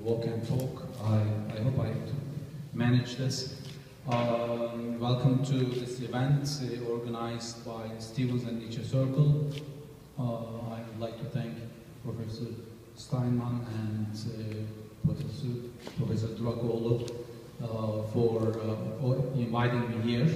walk and talk. I hope I manage this. Welcome to this event organized by Stevens and Nietzsche Circle. I would like to thank Professor Steinmann and Professor Durakoğlu for inviting me here.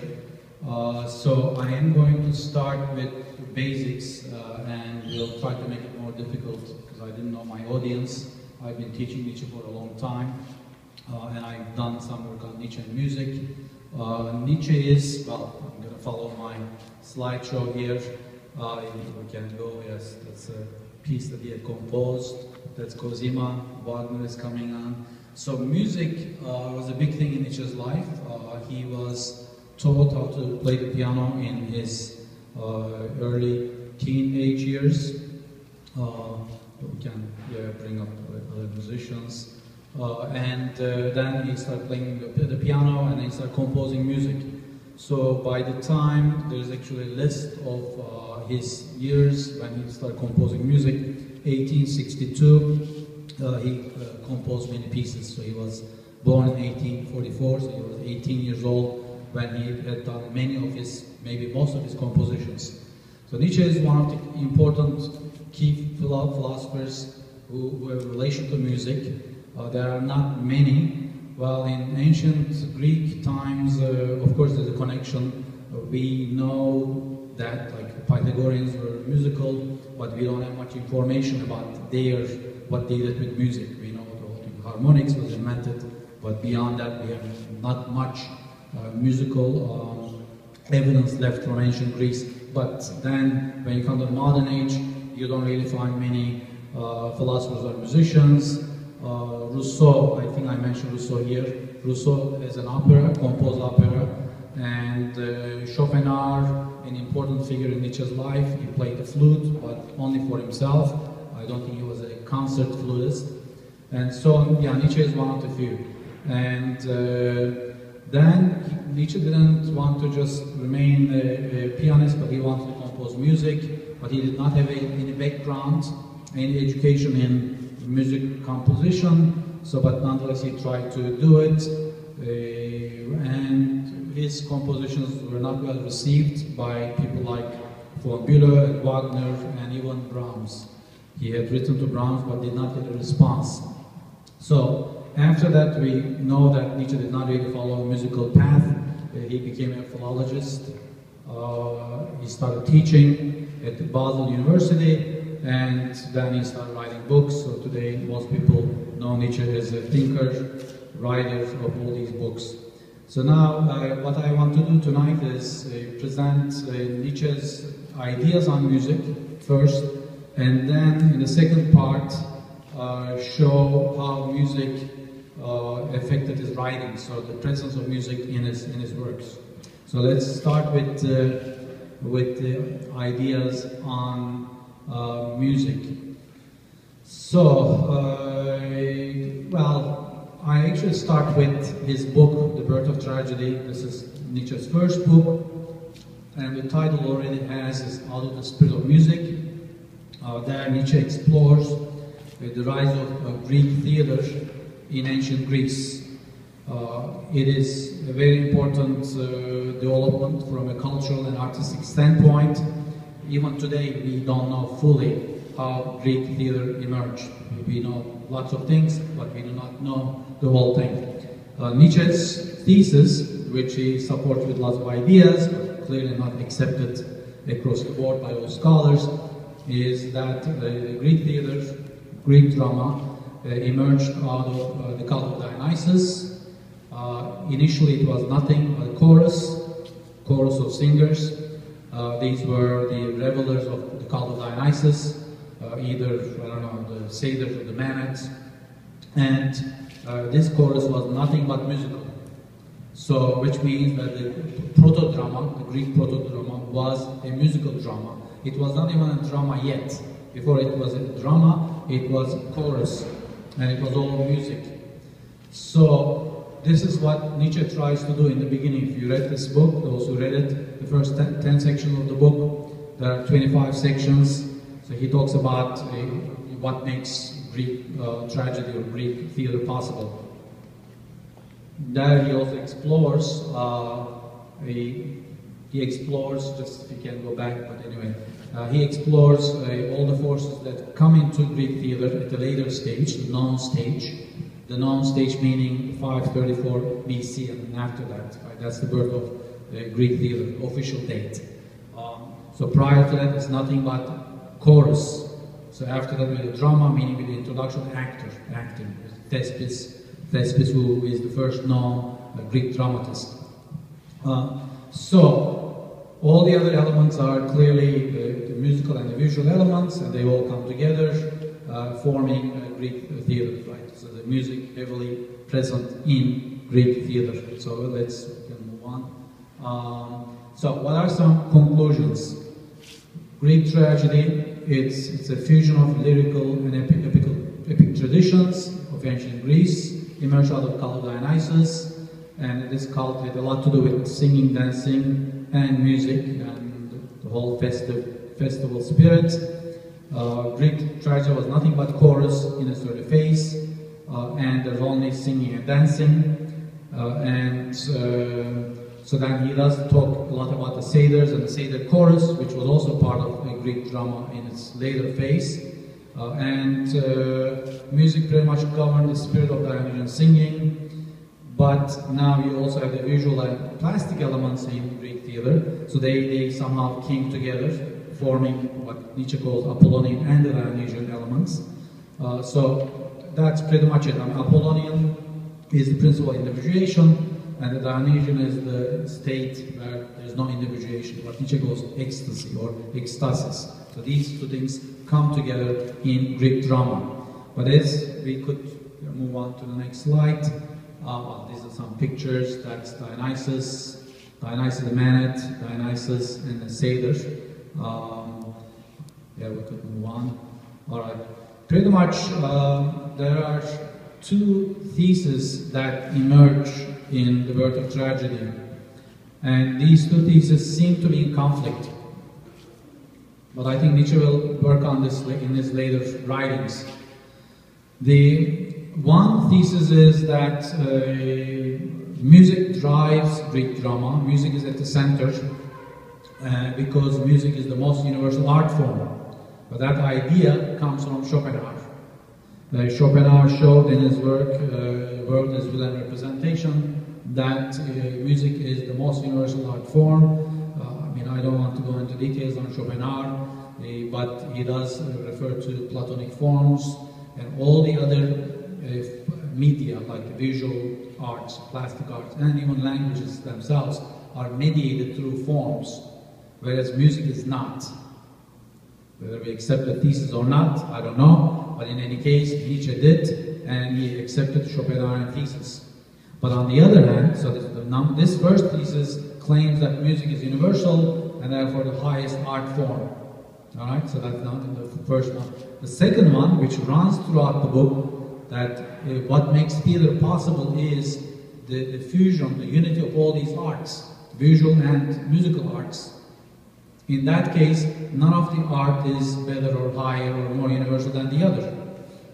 So I am going to start with basics and we'll try to make it more difficult because I didn't know my audience. I've been teaching Nietzsche for a long time and I've done some work on Nietzsche and music. Nietzsche is, well, I'm going to follow my slideshow here. We can go, yes, that's a piece that he had composed. That's Cosima, Wagner is coming on. So music was a big thing in Nietzsche's life. He was taught how to play the piano in his early teenage years. We can bring up other musicians. Then he started playing the piano and he started composing music. So by the time, there's actually a list of his years when he started composing music. 1862, he composed many pieces. So he was born in 1844, so he was 18 years old when he had done many of his, maybe most of his compositions. So Nietzsche is one of the important key philosophers who have a relation to music. There are not many. Well, in ancient Greek times, of course, there's a connection. We know that, like, Pythagoreans were musical, but we don't have much information about what they did with music. We know the harmonics was invented, but beyond that, we have not much musical evidence left from ancient Greece. But then, when you come to the modern age, you don't really find many philosophers or musicians. Rousseau, I think I mentioned Rousseau here. Rousseau is an opera, composed opera, and Schopenhauer, an important figure in Nietzsche's life. He played the flute, but only for himself. I don't think he was a concert flutist. And so, yeah, Nietzsche is one of the few. And then Nietzsche didn't want to just remain a pianist, but he wanted to compose music, but he did not have any background, any education in music composition, but nonetheless he tried to do it, and his compositions were not well received by people like von Bülow, Wagner, and even Brahms. He had written to Brahms but did not get a response. So after that we know that Nietzsche did not really follow a musical path. He became a philologist. He started teaching at Basel University, and then he started writing books. So today most people know Nietzsche as a thinker, writer of all these books. So now what I want to do tonight is present Nietzsche's ideas on music first, and then in the second part show how music affected his writing, so the presence of music in his works. So let's start with the ideas on music. So, well, I actually start with his book, The Birth of Tragedy. This is Nietzsche's first book, and the title already has is Out of the Spirit of Music. There Nietzsche explores the rise of Greek theater in ancient Greece. It is a very important development from a cultural and artistic standpoint. Even today, we don't know fully how Greek theater emerged. We know lots of things, but we do not know the whole thing. Nietzsche's thesis, which he supports with lots of ideas, but clearly not accepted across the board by all scholars, is that the Greek theater, Greek drama, emerged out of the cult of Dionysus. Initially, it was nothing but a chorus of singers. These were the revelers of the cult of Dionysus, either, I don't know, the satyrs or the Maenads. And this chorus was nothing but musical. So, which means that the proto-drama, the Greek proto-drama, was a musical drama. It was not even a drama yet. Before it was a drama, it was a chorus, and it was all music. So, this is what Nietzsche tries to do in the beginning. If you read this book, those who read it, the first 10 sections of the book, there are 25 sections. So he talks about what makes Greek tragedy or Greek theater possible. There he also explores, he explores, just if you can go back, but anyway, he explores all the forces that come into Greek theater at a later stage, the known stage. The known stage meaning 534 BC and after that, right? That's the birth of Greek theater, official date. So prior to that, it's nothing but chorus. So after that, with the drama, meaning with the introduction, acting. Thespis, who is the first known Greek dramatist. So all the other elements are clearly the musical and the visual elements, and they all come together, forming Greek theater, right? So the music heavily present in Greek theater. So let's move on. So what are some conclusions? Greek tragedy, it's a fusion of lyrical and epic traditions of ancient Greece, emerged out of cult of Dionysus, and this cult had a lot to do with singing, dancing, and music, and the whole festival spirit. Greek tragedy was nothing but chorus in a sort of phase, and there's only singing and dancing, so then he does talk a lot about the satyrs and the satyr chorus, which was also part of a Greek drama in its later phase. Music pretty much governed the spirit of Dionysian singing, but now you also have the visual and plastic elements in Greek theater, so they somehow came together, forming what Nietzsche calls Apollonian and the Dionysian elements. So that's pretty much it. I mean, Apollonian is the principle of individuation, and the Dionysian is the state where there's no individuation, what Nietzsche calls ecstasy or ecstasis. So these two things come together in Greek drama. But as we could move on to the next slide, well, these are some pictures. That's Dionysus the Manet, Dionysus and the satyr. Yeah, we could move on. All right. Pretty much there are two theses that emerge in the birth of tragedy. And these two theses seem to be in conflict. But I think Nietzsche will work on this in his later writings. The one thesis is that music drives Greek drama. Music is at the center because music is the most universal art form. But that idea comes from Schopenhauer. Schopenhauer showed in his work, World as Will and Representation, that music is the most universal art form. I mean, I don't want to go into details on Schopenhauer, but he does refer to Platonic forms and all the other media, like the visual arts, plastic arts, and even languages themselves are mediated through forms, whereas music is not. Whether we accept the thesis or not, I don't know, but in any case, Nietzsche did, and he accepted the Schopenhauerian thesis. But on the other hand, so this first thesis claims that music is universal, and therefore the highest art form. All right, so that's not the first one. The second one, which runs throughout the book, that what makes theater possible is the fusion, the unity of all these arts, visual and musical arts. In that case, none of the art is better or higher or more universal than the other,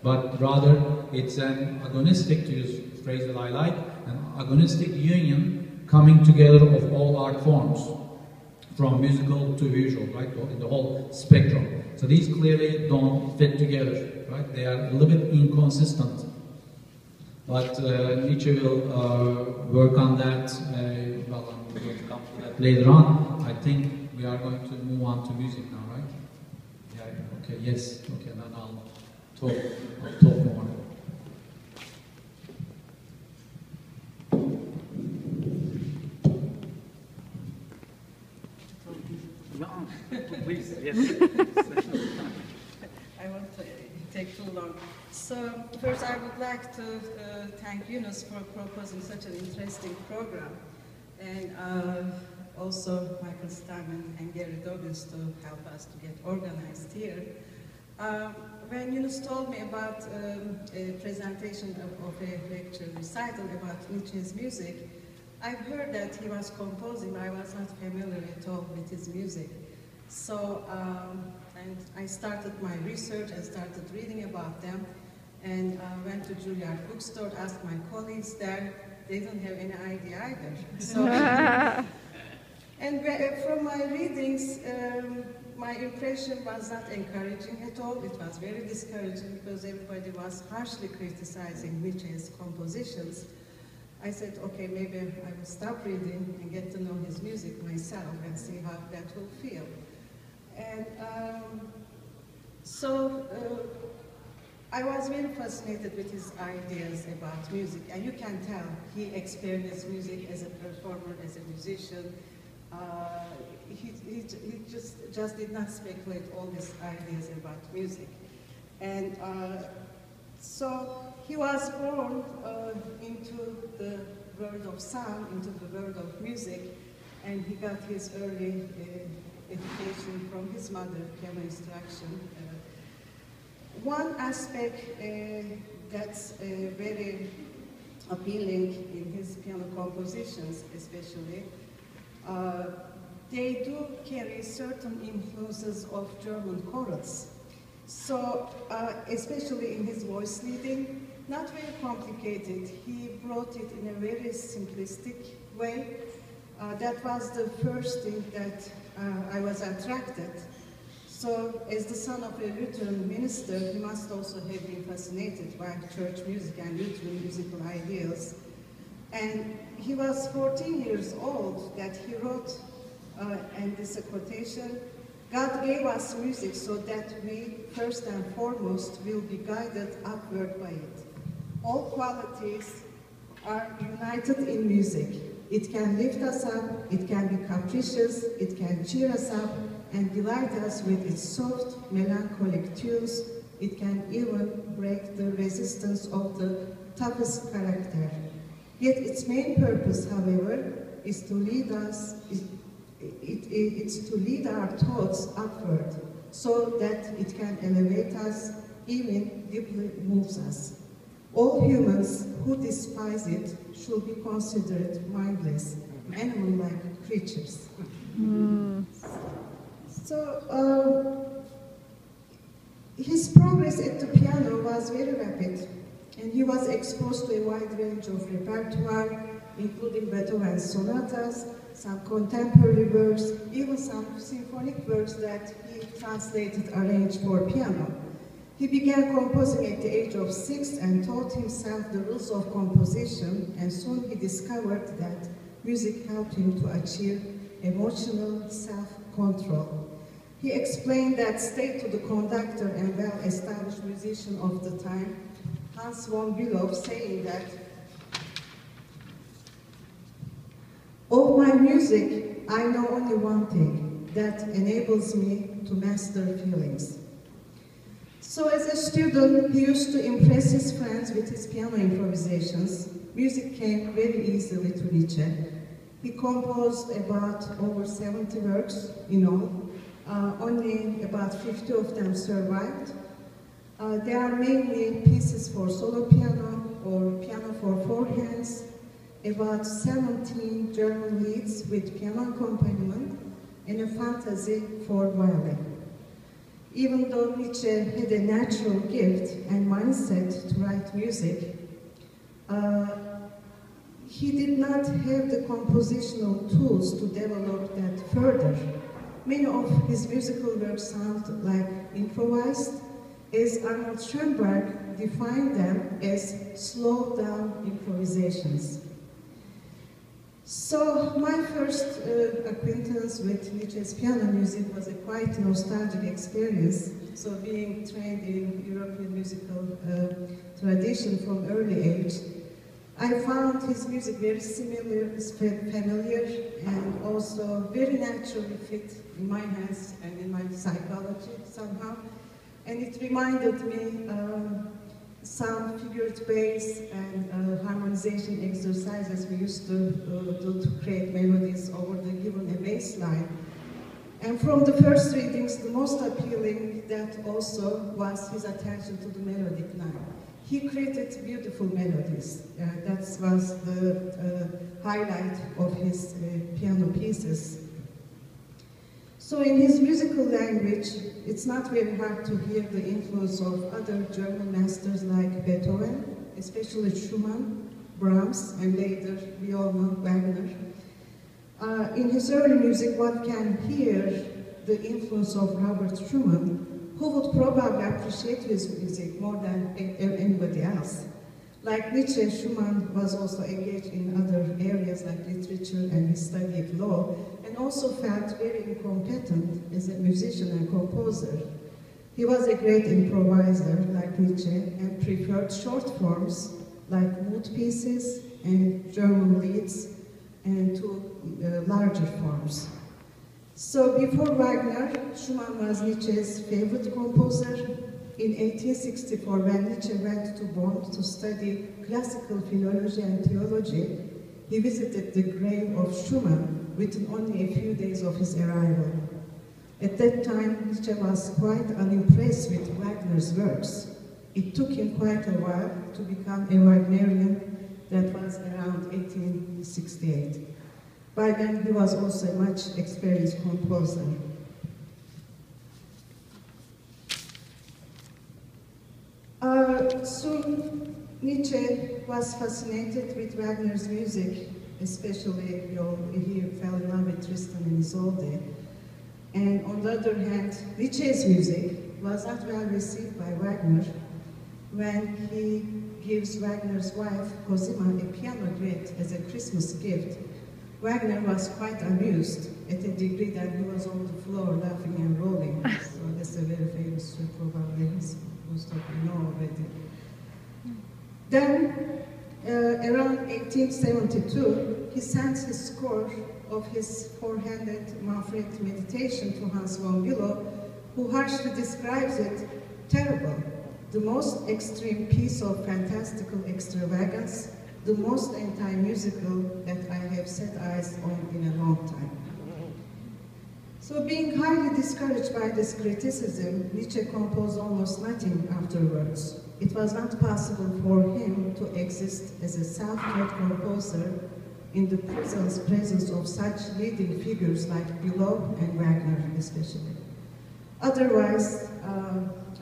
but rather it's an agonistic, to use a phrase that I like, an agonistic union coming together of all art forms, from musical to visual, right, in the whole spectrum. So these clearly don't fit together, right? They are a little bit inconsistent. But Nietzsche will work on that, well, I'm going to come to that later on. I think we are going to move on to music now, right? Yeah, okay, yes, okay, then I'll talk more. Please, yes. I won't take too long. So first I would like to thank Yunus for proposing such an interesting program, and also Michael Steinmann and Gary Douglas to help us to get organized here. When Yunus told me about a presentation of a lecture recital about Nietzsche's music, I've heard that he was composing, but I was not familiar at all with his music. So, and I started my research, I started reading about them, And I went to Juilliard bookstore, asked my colleagues there, they don't have any idea either. So, and from my readings, my impression was not encouraging at all. It was very discouraging because everybody was harshly criticizing Nietzsche's compositions. I said, okay, maybe I will stop reading and get to know his music myself and see how that will feel. And I was very fascinated with his ideas about music, and you can tell he experienced music as a performer, as a musician. He just did not speculate all his ideas about music. And so he was born into the world of sound, into the world of music, and he got his early education from his mother, piano instruction. One aspect that's very appealing in his piano compositions, especially, they do carry certain influences of German chorals. So, especially in his voice leading, not very complicated. He brought it in a very simplistic way. That was the first thing that I was attracted. So, as the son of a Lutheran minister, he must also have been fascinated by church music and Lutheran musical ideals. And he was 14 years old that he wrote, and this is a quotation, "God gave us music so that we, first and foremost, will be guided upward by it. All qualities are united in music. It can lift us up, it can be capricious, it can cheer us up and delight us with its soft, melancholic tunes. It can even break the resistance of the toughest character. Yet its main purpose, however, is to lead us, it's to lead our thoughts upward, so that it can elevate us, even deeply moves us. All humans who despise it should be considered mindless, animal-like creatures." So, his progress at the piano was very rapid, and he was exposed to a wide range of repertoire, including Beethoven's sonatas, some contemporary works, even some symphonic works that he translated, arranged for piano. He began composing at the age of 6 and taught himself the rules of composition, and soon he discovered that music helped him to achieve emotional self-control. He explained that state to the conductor and well-established musician of the time, Hans von Bülow, saying that, "Of my music, I know only one thing, that enables me to master feelings." So as a student, he used to impress his friends with his piano improvisations. Music came very easily to Nietzsche. He composed about over 70 works in all. Only about 50 of them survived. They are mainly pieces for solo piano or piano for four hands, about 17 German leads with piano accompaniment, and a fantasy for violin. Even though Nietzsche had a natural gift and mindset to write music, he did not have the compositional tools to develop that further. Many of his musical works sound like improvised, as Arnold Schoenberg defined them as slowed-down improvisations. So my first acquaintance with Nietzsche's piano music was a quite nostalgic experience. So being trained in European musical tradition from early age, I found his music very familiar, and also very naturally fit in my hands and in my psychology somehow. And it reminded me some figured bass and harmonization exercises we used to do to create melodies over the given a bass line. And from the first readings, the most appealing that also was his attention to the melodic line. He created beautiful melodies. That was the highlight of his piano pieces. So in his musical language, it's not very hard to hear the influence of other German masters like Beethoven, especially Schumann, Brahms, and later, we all know, Wagner. In his early music, one can hear the influence of Robert Schumann, who would probably appreciate his music more than anybody else. Like Nietzsche, Schumann was also engaged in other areas like literature, and he studied law, and also felt very incompetent as a musician and composer. He was a great improviser like Nietzsche and preferred short forms like mood pieces and German lieds and to larger forms. So before Wagner, Schumann was Nietzsche's favorite composer. In 1864, when Nietzsche went to Bonn to study classical philology and theology, he visited the grave of Schumann within only a few days of his arrival. At that time, Nietzsche was quite unimpressed with Wagner's works. It took him quite a while to become a Wagnerian. That was around 1868. By then, he was also a much experienced composer. Soon, Nietzsche was fascinated with Wagner's music, especially he fell in love with Tristan and Isolde. And on the other hand, Nietzsche's music was not well received by Wagner. When he gives Wagner's wife, Cosima, a piano duet as a Christmas gift, Wagner was quite amused at a degree that he was on the floor laughing and rolling. So that's a very famous story, probably most of you know already. Then, around 1872, he sent his score of his four-handed Manfred meditation to Hans von Bülow, who harshly describes it terrible, the most extreme piece of fantastical extravagance, the most anti-musical that I have set eyes on in a long time. So being highly discouraged by this criticism, Nietzsche composed almost nothing afterwards. It was not possible for him to exist as a self-taught composer in the presence of such leading figures like Bülow and Wagner especially. Otherwise,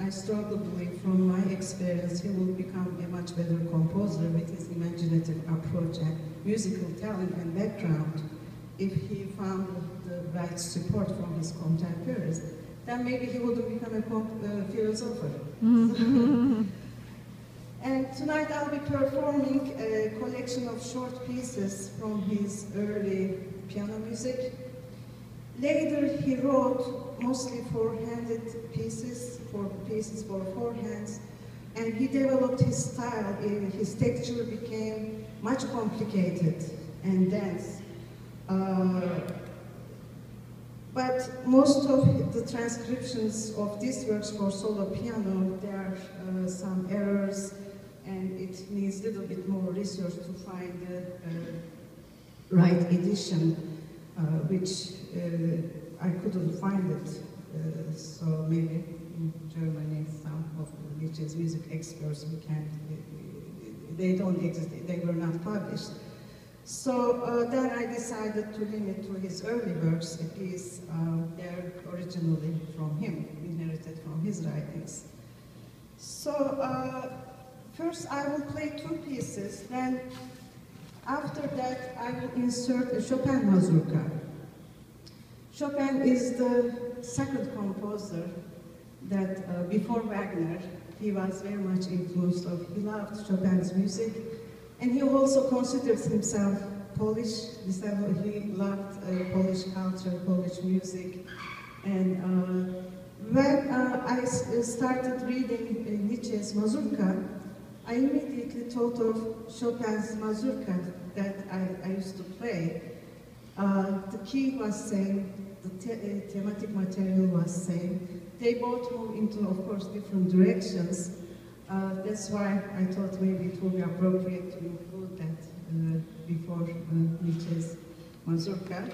I strongly believe from my experience he will become a much better composer with his imaginative approach and musical talent and background if he found the right support from his contemporaries. Then maybe he would become a philosopher. And tonight I'll be performing a collection of short pieces from his early piano music. Later he wrote mostly four-handed pieces for four hands, and he developed his style. His texture became much complicated and dense. But most of the transcriptions of these works for solo piano, there are some errors, and it needs a little bit more research to find the right edition, which I couldn't find it. So maybe in Germany, some of Nietzsche's music experts, they don't exist, they were not published. So then I decided to limit to his early works, a piece they're originally from him, inherited from his writings. So first I will play two pieces, then after that I will insert a Chopin mazurka. Chopin is the second composer that before Wagner, he was very much influenced of, he loved Chopin's music, and he also considers himself Polish. He loved Polish culture, Polish music. And when I started reading Nietzsche's mazurka, I immediately thought of Chopin's mazurka that I used to play. The key was same, the thematic material was same. They both move into, of course, different directions. That's why I thought maybe it would be appropriate to include that before Nietzsche's mazurka.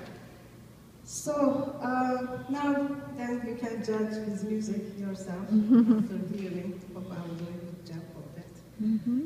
So now then you can judge his music yourself after hearing. Hope I will do a good job of that. Mm-hmm.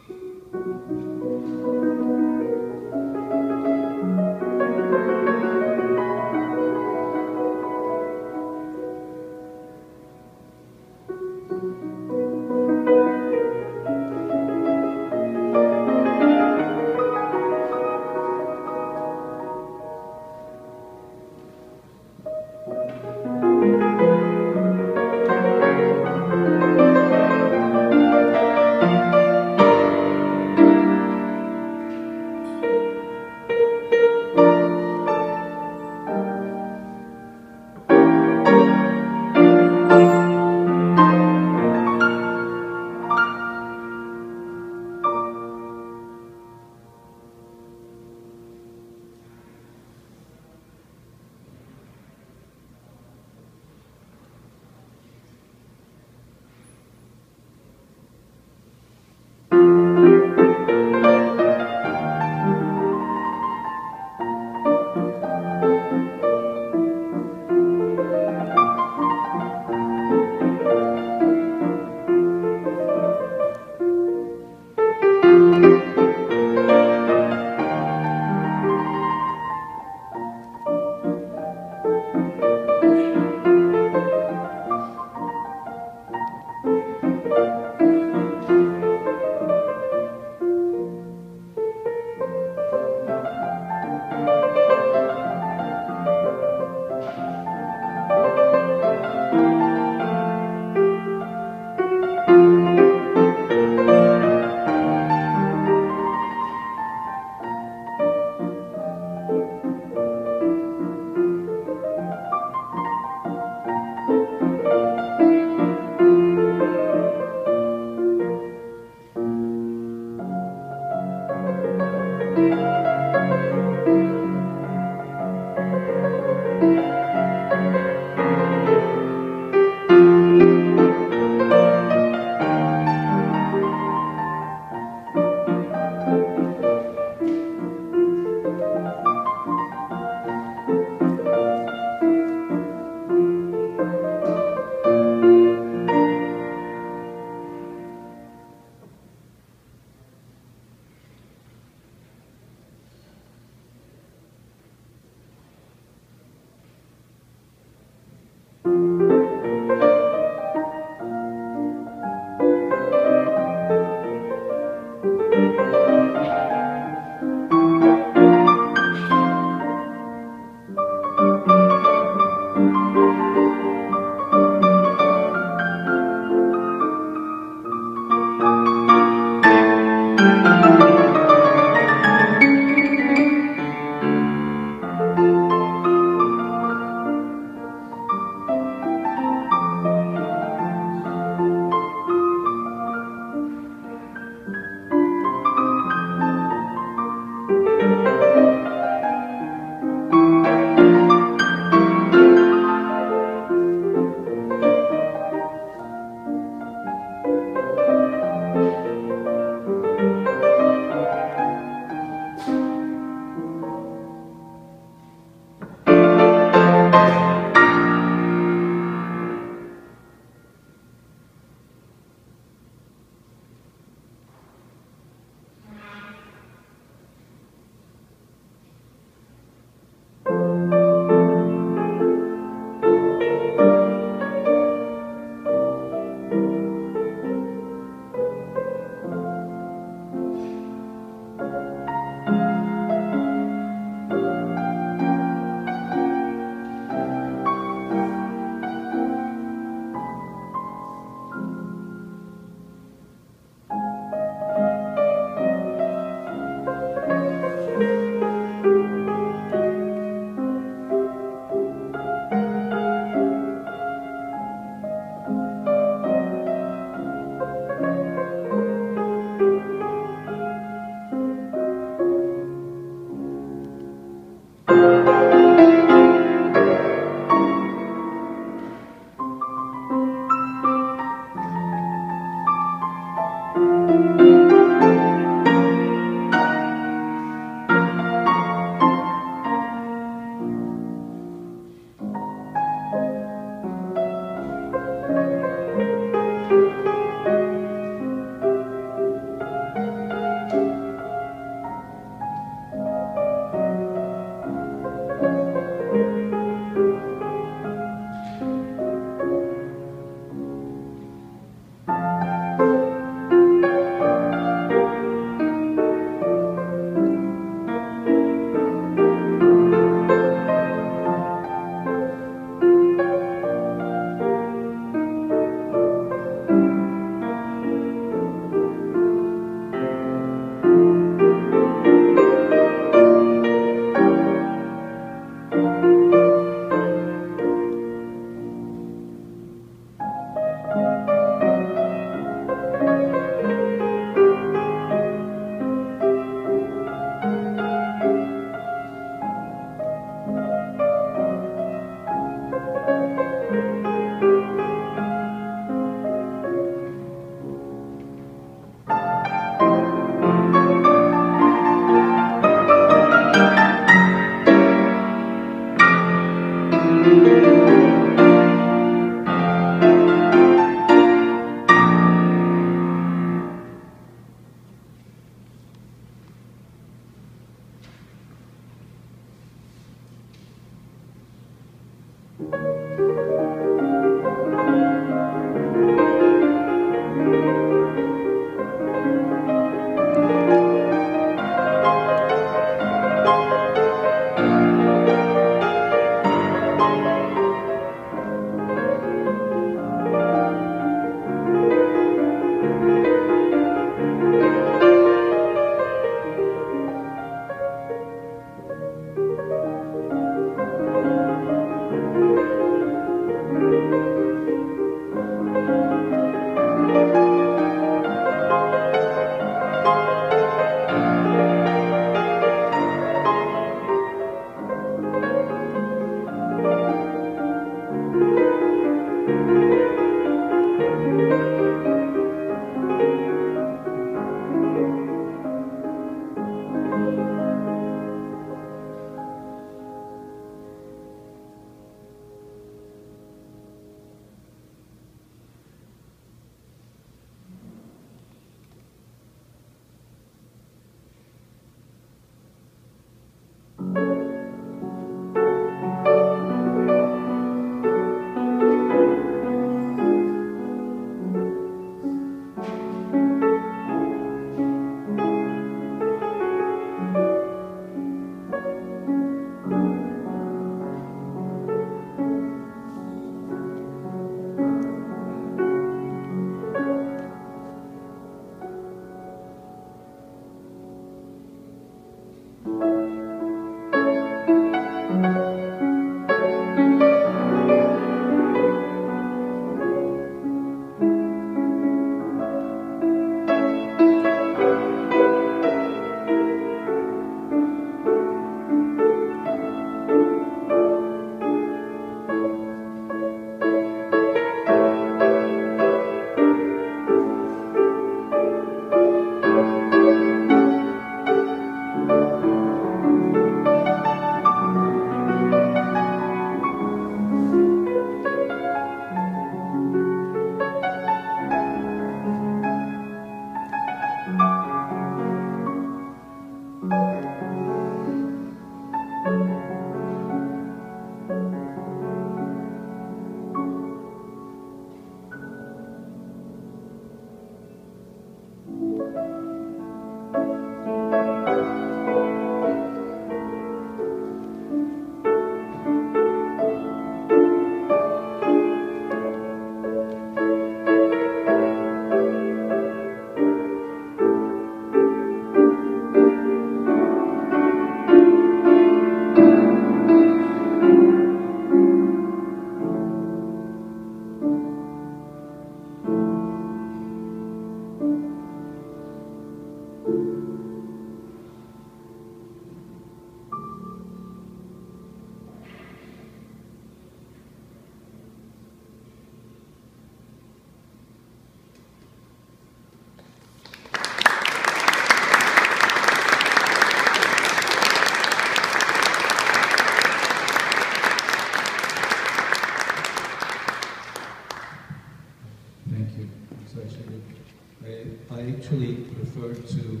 I actually prefer to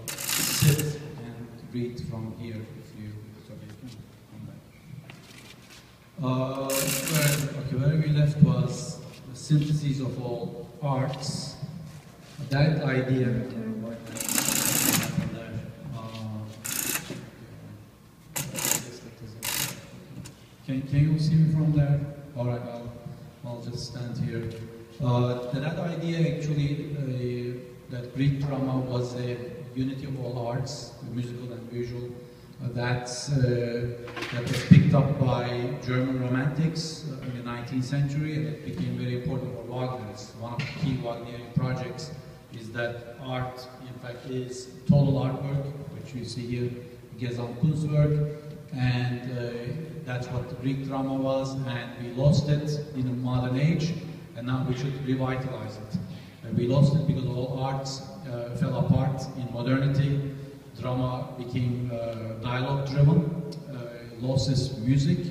sit and read from here, if you where we left was the synthesis of all arts. That idea. Can you see me from there? All right, I'll just stand here. That idea actually, that Greek drama was a unity of all arts, musical and visual. That was picked up by German romantics in the 19th century, and it became very important for Wagner. It's one of the key Wagnerian projects is that art, in fact, is total artwork, which you see here, Gesamtkunstwerk, and that's what the Greek drama was, and we lost it in the modern age, and now we should revitalize it. We lost it because all arts fell apart in modernity. Drama became dialogue-driven, lost its music,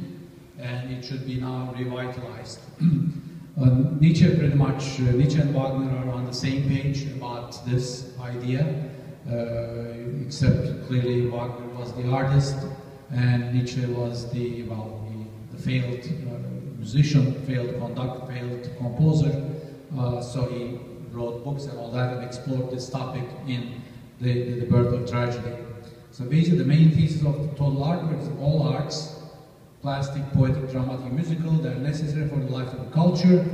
and it should be now revitalized. Nietzsche Nietzsche and Wagner are on the same page about this idea, except clearly Wagner was the artist, and Nietzsche was the failed musician, failed conductor, failed composer, so he wrote books and all that and explored this topic in the birth of tragedy. So basically the main thesis of the total artwork is all arts, plastic, poetic, dramatic, musical, they're necessary for the life of the culture,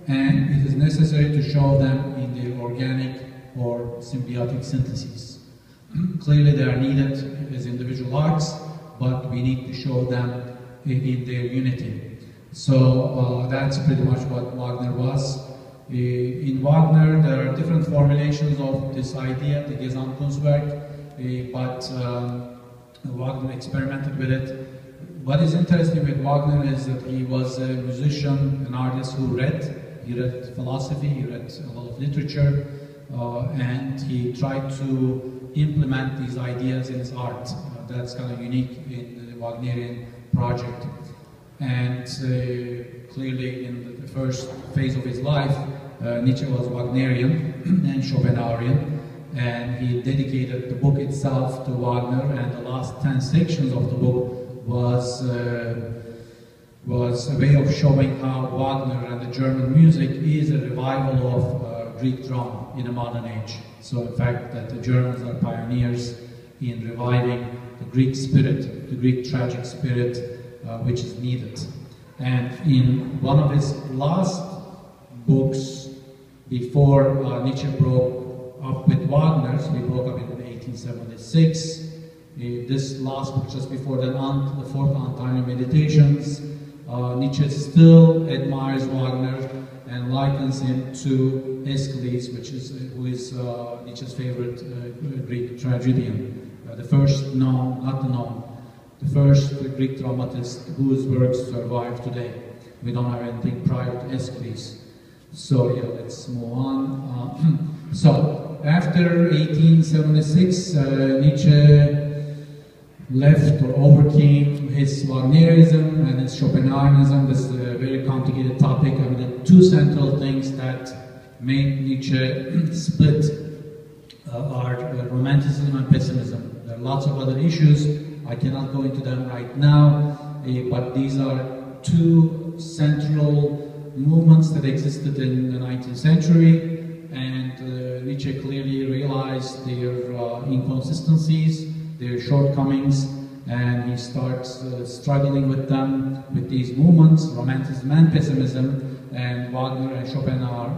and it is necessary to show them in their organic or symbiotic synthesis. Clearly they are needed as individual arts, but we need to show them in their unity. So that's pretty much what Wagner was. In Wagner, there are different formulations of this idea, the Gesamtkunstwerk, but Wagner experimented with it. What is interesting with Wagner is that he was a musician, an artist who read. He read philosophy, he read a lot of literature, and he tried to implement these ideas in his art. That's kind of unique in the Wagnerian project. And clearly in the first phase of his life, Nietzsche was Wagnerian and Schopenhauerian, and he dedicated the book itself to Wagner, and the last 10 sections of the book was a way of showing how Wagner and the German music is a revival of Greek drama in a modern age. So in fact that the Germans are pioneers in reviving the Greek spirit, the Greek tragic spirit, which is needed. And in one of his last books, before Nietzsche broke up with Wagner, so he broke up in 1876, this last book, just before the fourth Antonio Meditations, Nietzsche still admires Wagner and likens him to Aeschylus, who is Nietzsche's favorite Greek tragedian. The first known, not the known, the first Greek dramatist whose works survive today. We don't have anything prior to Aeschylus. So yeah, let's move on. So after 1876, Nietzsche left or overcame his Wagnerism and his Schopenhauerism. This is a very complicated topic. I mean, the two central things that made Nietzsche split are Romanticism and pessimism. There are lots of other issues. I cannot go into them right now, but these are two central movements that existed in the 19th century, and Nietzsche clearly realized their inconsistencies, their shortcomings, and he starts struggling with them, with these movements, Romanticism and pessimism, and Wagner and Schopenhauer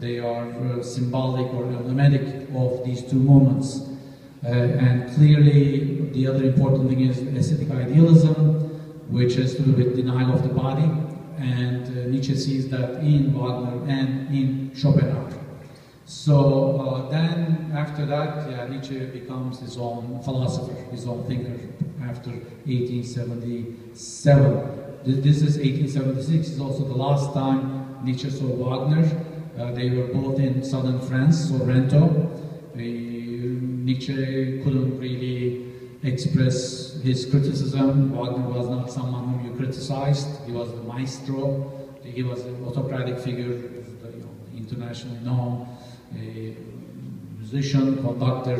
they are symbolic or emblematic of these two movements. And clearly, the other important thing is aesthetic idealism, which has to do with denial of the body, and Nietzsche sees that in Wagner and in Schopenhauer. So then, after that, yeah, Nietzsche becomes his own philosopher, his own thinker, after 1877. This is 1876, is also the last time Nietzsche saw Wagner. They were both in southern France, Sorrento. Nietzsche couldn't really express his criticism. Wagner was not someone whom you criticized. He was the maestro. He was an autocratic figure, in internationally known musician, conductor,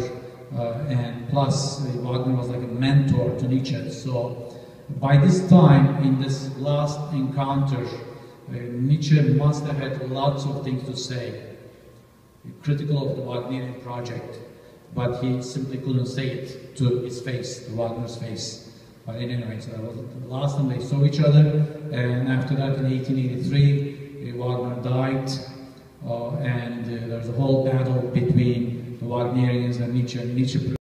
and plus Wagner was like a mentor to Nietzsche. So by this time, in this last encounter, Nietzsche must have had lots of things to say, critical of the Wagnerian project, but he simply couldn't say it to his face, to Wagner's face. But anyway, so that was the last time they saw each other, and after that, in 1883, Wagner died, and there was a whole battle between the Wagnerians and Nietzsche.